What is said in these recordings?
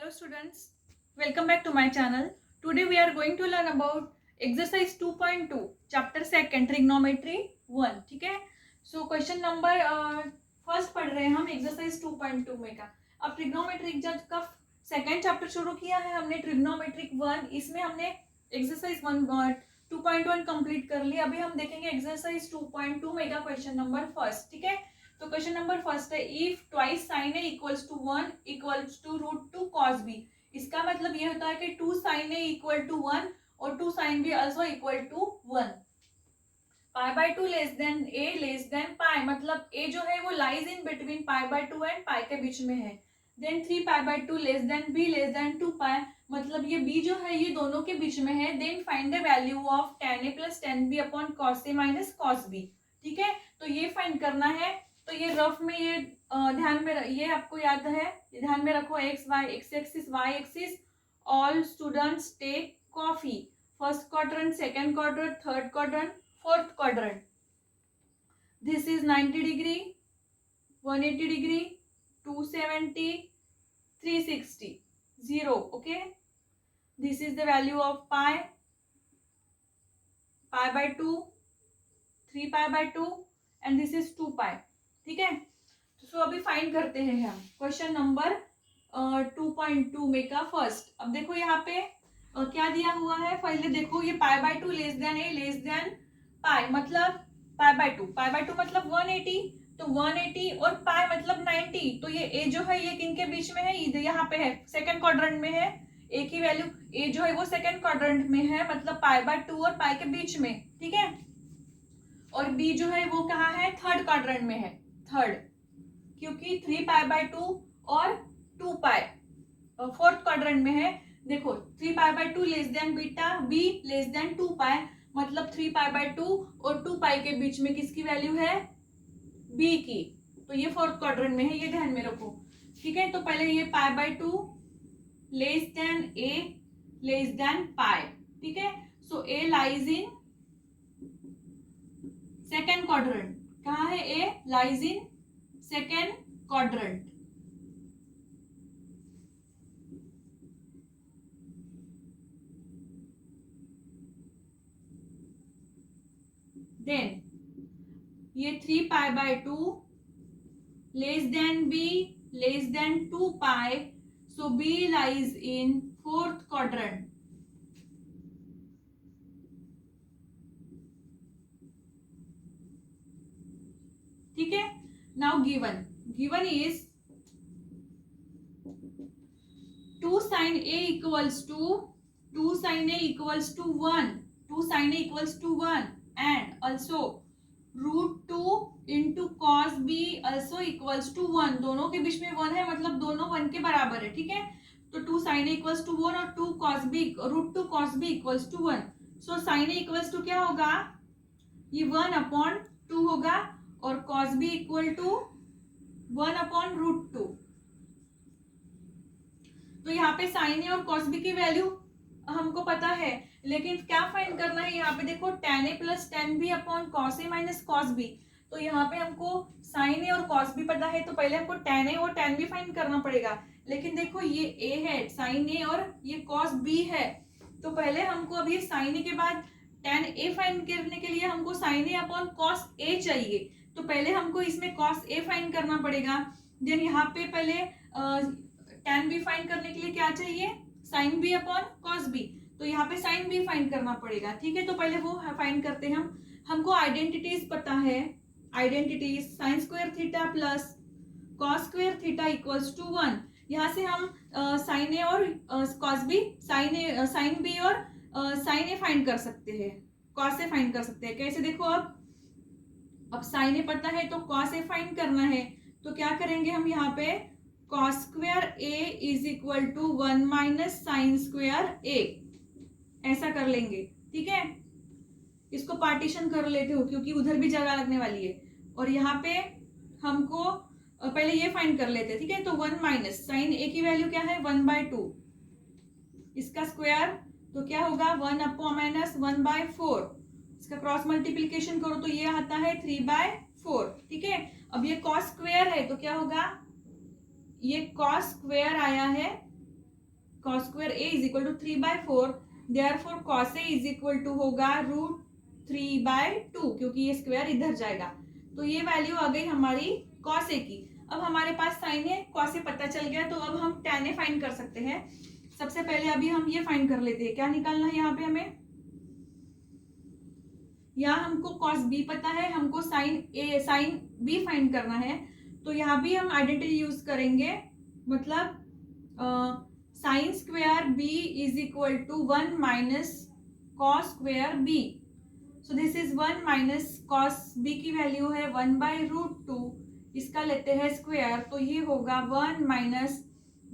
Hello students, welcome back to my channel. Today we are going to learn about exercise 2.2 chapter 2 trigonometry 1. ठीक है. So question number first पढ़ रहे हैं हम exercise 2.2 में का. अब ट्रिग्नोमेट्रिक जब का सेकेंड चैप्टर शुरू किया है हमने ट्रिग्नोमेट्रिक 1. इसमें हमने exercise 2.1 कंप्लीट कर लिया. अभी हम देखेंगे exercise 2.2 में का क्वेश्चन नंबर फर्स्ट. ठीक है. तो क्वेश्चन नंबर फर्स्ट है if twice sine A equals to 1 equals to root 2 cos B. इसका मतलब ये होता है कि 2 साइन ए इक्वल टू 1 और 2 sine B also equal to 1. Pi by 2 less than A less than pi, मतलब ए जो है वो lies in between pi by 2 and pi के बीच में है. Then 3 pi by 2 less than B less than 2 pi, मतलब ये बी जो है ये दोनों के बीच में है. Then find the value of tan a plus tan b upon cos a minus cos b. ठीक है. तो ये फाइंड करना है. तो ये रफ में ये ध्यान में ये आपको याद है, ध्यान में रखो x y x axis y axis. All students take coffee. First quadrant, second quadrant, third quadrant, fourth quadrant. This is 90 degree, 180 degree, 270, 360, 0. Okay. This is the value of pi. Pi by 2, 3 pi by 2 and this is 2 pi. ठीक है. तो अभी find करते हैं हम question number 2.2 में का first. अब देखो यहाँ पे क्या दिया हुआ है. पहले देखो ये pi by 2 less than A less than pi, मतलब पाई बाय 2 मतलब 180. तो 180 और पाई मतलब 90. तो ये ए जो है ये किनके बीच में है, यहाँ पे है, सेकंड क्वाड्रेंट में है. ए की वैल्यू ए जो है वो सेकंड क्वाड्रेंट में है, मतलब पाई बाय 2 और पाई के बीच में. ठीक है. और बी जो है वो कहाँ है, थर्ड क्वाड्रेंट में है. थर्ड, क्योंकि 3 पाई बाय 2 और 2 पाई फोर्थ क्वाड्रेंट में है. देखो 3 pi by 2 less then beta B less than 2 pi, मतलब 3 पाई बाय 2 और 2 पाई के बीच में किसकी वैल्यू है, बी की. तो ये फोर्थ क्वाड्रेंट में है, ये ध्यान में रखो. ठीक है. तो पहले ये pi by 2 less than A less than pi. ठीक है. So A lies in second quadrant. कहाँ है A, lies in second quadrant. Then ये 3 pi by 2 less than B less than 2 pi, so B lies in fourth quadrant. ठीक है. Now given is 2 sin a equals to 2 sin a equals to 1, 2 sin a equals to 1 and also root 2 into cos b also equals to 1. दोनों के बीच में 1 है, मतलब दोनों 1 के बराबर है. ठीक है. तो 2 sin a equals to 1 और 2 cos b root 2 cos b equals to 1. so sin a equals to क्या होगा, ये 1 अपॉन 2 होगा और cos b equal to 1 upon root 2. तो यहाँ पे sin a और cos b की वैल्यू हमको पता है, लेकिन क्या फाइंड करना है. यहाँ पे देखो tan a plus tan b upon cos a minus cos b. तो यहाँ पे हमको sin a और cos b पता है, तो पहले हमको tan a और tan b फाइंड करना पड़ेगा. लेकिन देखो ये a है sin a और ये cos b है, तो पहले हमको अभी sin a के बाद tan a फाइंड करने के लिए हमको sin a upon cos a चाहिए. तो पहले हमको इसमें cos a फाइंड करना पड़ेगा. देन यहाँ पे पहले tan b फाइंड करने के लिए क्या चाहिए, sin b upon cos b. तो यहाँ पे sin b फाइंड करना पड़ेगा. ठीक है. तो पहले वो फाइंड करते हैं हम. हमको आइडेंटिटीज पता है. Identities sin square theta plus cos square theta equals to 1. यहाँ से हम sin a और cos b, sin b और sin a फाइंड कर सकते हैं, cos a फाइंड कर सकते हैं. कैसे, देखो अब sin a पता है तो cos a फाइंड करना है. तो क्या करेंगे हम, यहाँ पे cos square a is equal to 1 minus sine square a, ऐसा कर लेंगे. ठीक है. इसको पार्टीशन कर लेते हो क्योंकि उधर भी जगह लगने वाली है. और यहाँ पे हमको पहले ये फाइंड कर लेते हैं. ठीक है. तो 1 माइनस साइन a की वैल्यू क्या है, 1 बाय 2, इसका स्क्वायर तो क्या होगा 1 अपॉन माइनस 1 बाय 4. इसका क्रॉस मल्टीप्लीकेशन करो तो ये आता है 3 बाय 4. ठीक है. अब ये cos स्क्वायर है तो क्या होगा, ये cos स्क्वायर आया है cos square A is equal to 3/4, therefore cos A is equal to होगा √3/2, क्योंकि ये स्क्वायर इधर जाएगा। तो ये वैल्यू आ गई हमारी कॉस ए की। अब हमारे पास साइन ए कॉस ए पता चल गया, तो अब हम tan ए फाइंड कर सकते हैं। सबसे पहले अभी हम ये फाइंड कर लेते हैं, क्या निकालना है यहाँ पे हमें। यहाँ हमको कॉस बी पता है, हमको साइन बी फाइंड करना है। तो यहाँ भी हम आइडेंटिटी यूज करेंगे, मतलब sine square B is equal to 1 minus cos square B. So this is 1 minus cos B की वैल्यू है 1/√2, इसका लेते हैं स्क्वायर, तो ये होगा 1 माइनस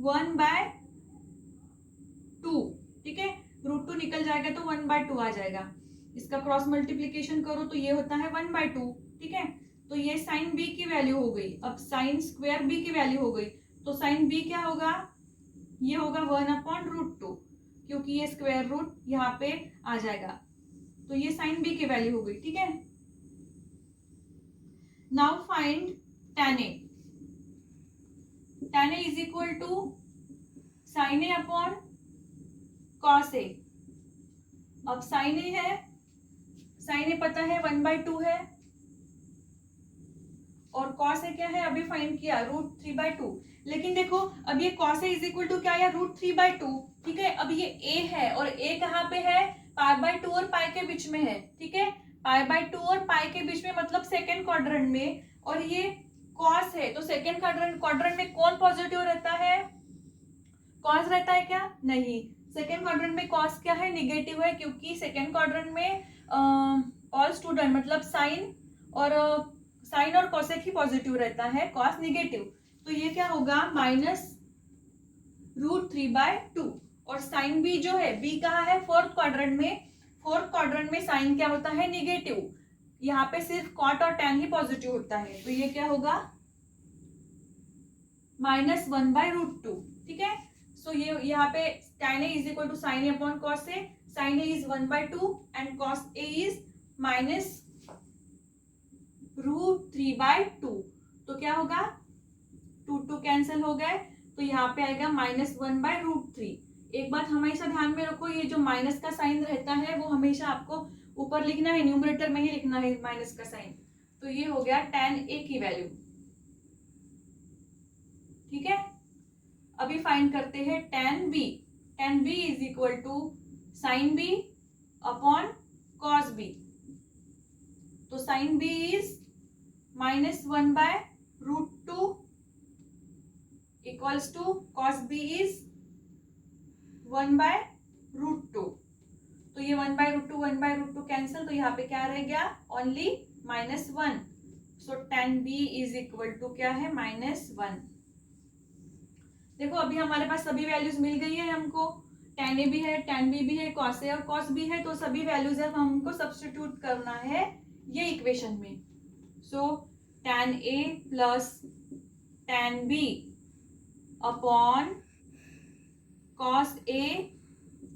1/2। ठीक है, √2 निकल जाएगा तो 1/2 आ जाएगा। इसका क्रॉस मल्टीप्लीकेशन करो तो ये होता है 1/2। ठीक है, तो ये साइन बी की वैल्यू हो गई। अब साइन स्क्वायर बी की वैल्यू हो गई, तो साइन बी क्या होगा, ये होगा 1/√2, क्योंकि ये स्क्वायर रूट यहाँ पे आ जाएगा। तो ये साइन बी की वैल्यू हो गई। ठीक है, now find tan A. tan A is equal to sine A upon cos A. अब साइन ए है, साइन ए पता है 1/2 है, और कॉस ए क्या है अभी फाइंड किया √3/2। लेकिन देखो अब ये cos A is equal to क्या है, √3/2। ठीक है, अब ये ए है, और ए कहाँ पे है, π/2 और पाई के बीच में है। ठीक है, π/2 और पाई के बीच में, मतलब सेकेंड क्वाड्रेंट में, और ये कॉस है, तो सेकेंड क्वाड्रेंट में कौन पॉजिटिव रहता है, कॉस रहता है क्या, नहीं। सेकेंड क्वाड्रेंट में कॉस क्या है, निगेटिव है, क्योंकि सेकेंड क्वाड्रेंट में ऑल स्टूडेंट मतलब साइन और कॉसेक ही पॉजिटिव रहता है, कॉस निगेटिव। तो ये क्या होगा, -√3/2। और साइन बी जो है, बी कहाँ है, फोर्थ क्वाड्रेंट में। फोर्थ क्वाड्रेंट में साइन क्या होता है, निगेटिव। यहाँ पे सिर्फ कॉट और टैन ही पॉजिटिव होता है, तो ये क्या होगा, -1/√2। ठीक है, सो ये यहाँ पे tan a is equal to sine A upon cos A. Sine A is 1/2 and cos A is -√3/2। तो क्या होगा, 2 कैंसिल हो गए, तो यहाँ पे आएगा -1/√3। एक बात हमेशा ध्यान में रखो, ये जो माइनस का साइन रहता है वो हमेशा आपको ऊपर लिखना है, न्यूमरेटर में ही लिखना है माइनस का साइन। तो ये हो गया tan a की वैल्यू। ठीक है, अभी फाइंड करते हैं tan b। tan b is equal to sine b upon cos b। तो sine b is -1/√2 equals to cos b is 1/√2। तो ये 1/√2 कैंसिल, तो यहाँ पे क्या रह गया, only -1। So tan b is equal to क्या है, -1। देखो अभी हमारे पास सभी वैल्यूज मिल गई है हमको, tan a भी है, tan b भी है, cos a और cos b है, तो सभी वैल्यूज अब हमको सब्स्टिट्यूट करना है ये इक्वेशन में। सो tan a plus tan b upon cos a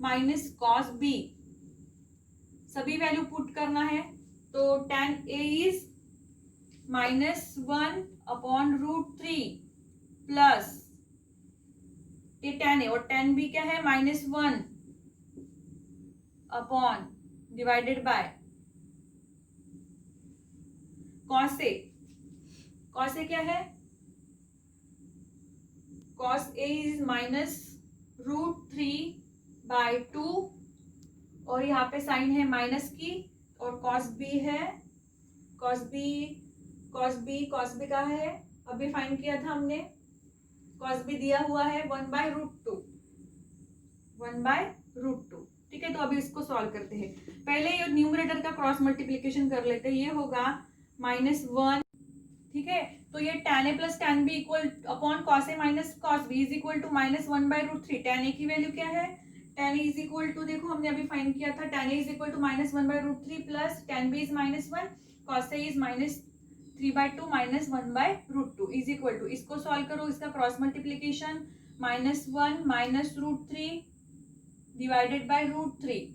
minus cos b, सभी वैल्यू पुट करना है। तो tan a इज -1/√3 प्लस ये tan a, और tan b क्या है, -1 upon divided by cos a। cos a क्या है, cos a इज -√3/2, और यहाँ पे साइन है माइनस की, और cos b है, cos b का है, अभी फाइंड किया था हमने, cos b दिया हुआ है 1/√2। ठीक है, तो अभी इसको सॉल्व करते हैं। पहले ये न्यूमरेटर का क्रॉस मल्टीप्लिकेशन कर लेते हैं, ये होगा -1। ठीक है, तो ये tan a plus tan b equal upon cos a minus cos b is equal to -1/√3। tan a की वैल्यू क्या है, tan a is equal to, देखो हमने अभी फाइंड किया था, tan a is equal to -1/√3 plus tan b is -1, cos a is -3/2 -1/√2 is equal to, इसको सॉल्व करो, इसका क्रॉस मल्टीप्लीकेशन, -1 -√3 डिवाइडेड बाय √3।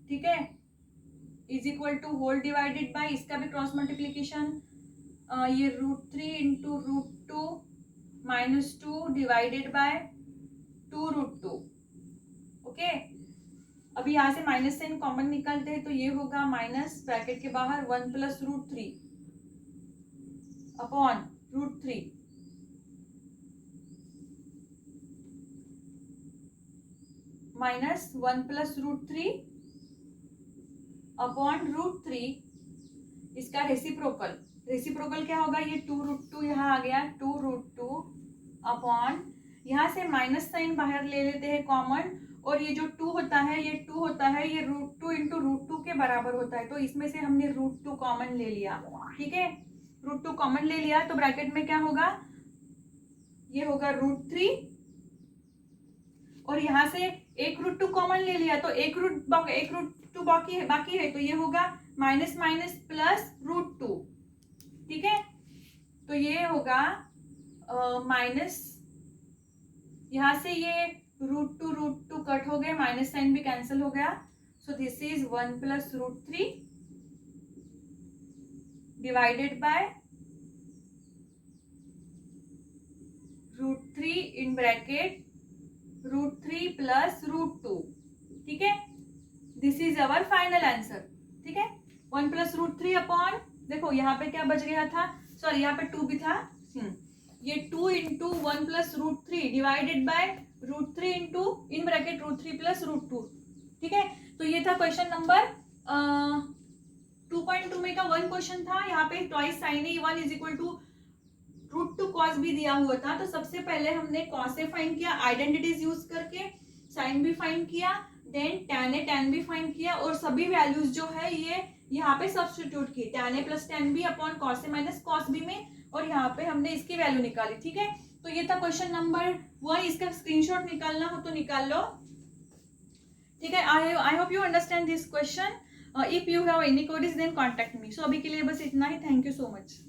ठीक है, is equal to whole divided by, इसका भी क्रॉस मल्टीप्लीकेशन, ये √3 इंटू √2 -2 डिवाइडेड बाय 2√2। ओके, अभी यहाँ से माइनस साइन कॉमन निकालते हैं तो ये होगा माइनस ब्रैकेट के बाहर 1 + √3 अपॉन √3 माइनस 1 + √3 अपॉन √3, इसका रेसिप्रोकल, रेसिप्रोकल क्या होगा, ये 2√2 यहाँ आ गया, 2√2 अपॉन, यहाँ से माइनस साइन बाहर ले लेते हैं कॉमन, और ये जो 2 होता है, ये 2 होता है, ये √2 × √2 के बराबर होता है, तो इसमें से हमने √2 कॉमन ले लिया। ठीक है, √2 कॉमन ले लिया तो ब्रैकेट में क्या होगा, ये होगा √3, और यहाँ से एक √2 कॉमन ले लिया तो एक √2 बाकी है तो ये होगा माइनस माइनस प्लस √2। ठीक है, तो ये होगा माइनस, यहाँ से ये √2 कट हो गए, माइनस साइन भी कैंसिल हो गया, सो this is 1 + √3 divided by √3 in bracket √3 + √2। ठीक है, this is our final answer. ठीक है, 1 + √3 अपॉन, देखो यहाँ पे क्या बच गया था, सॉरी यहाँ पे 2 भी था, ये 2 × 1 + √3 डिवाइडेड बाय √3 इन ब्रैकेट √3 + √2। ठीक है, तो ये था क्वेश्चन नंबर 2.2 में का 1 क्वेश्चन था, यहाँ पे ट्वाइस साइन ए 1 = √2 कॉस भी दिया हुआ था, तो सबसे पहले हमने कॉस ए फाइंड किया आइडेंटिटीज यूज करके, साइन भी फाइंड किया, देन tan ए tan भी फाइंड किया, और सभी वैल्यूज जो है ये यहाँ पे सब्स्टिट्यूट की, tan A + tan b upon cos a - cos b में, और यहाँ पे हमने इसकी वैल्यू निकाली। ठीक है, तो ये था क्वेश्चन नंबर 1, इसका स्क्रीनशॉट निकालना हो तो निकाल लो। ठीक है, I hope you understand this question. If you have any queries then contact me. So अभी के लिए बस इतना ही, थैंक यू सो मच।